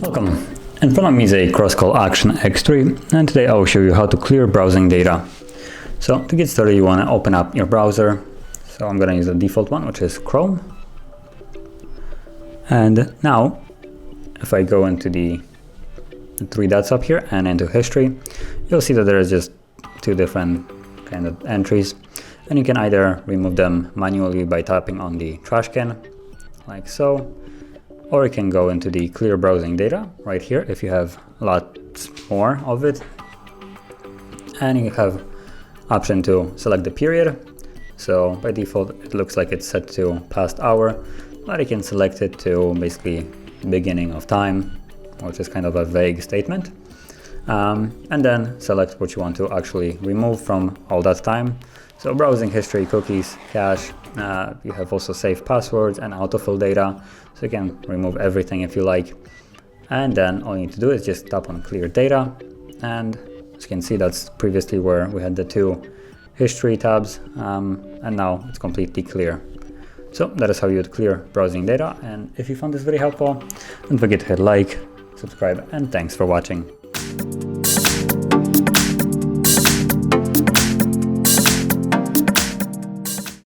Welcome. In front of me is a CROSSCALL Action X3, and today I will show you how to clear browsing data. So to get started, you want to open up your browser. So I'm going to use the default one, which is Chrome. And now, if I go into the three dots up here and into history, you'll see that there is just two different kind of entries, and you can either remove them manually by tapping on the trash can, like so, or you can go into the clear browsing data right here if you have lots more of it, and you have option to select the period. So by default it looks like it's set to past hour, but you can select it to basically beginning of time, which is kind of a vague statement, and then select what you want to actually remove from all that time. So browsing history, cookies, cache, you have also saved passwords and autofill data, so you can remove everything if you like. And then all you need to do is just tap on clear data, and as you can see, that's previously where we had the two history tabs, and now it's completely clear. So that is how you would clear browsing data, and if you found this very helpful, don't forget to hit like, subscribe, and thanks for watching.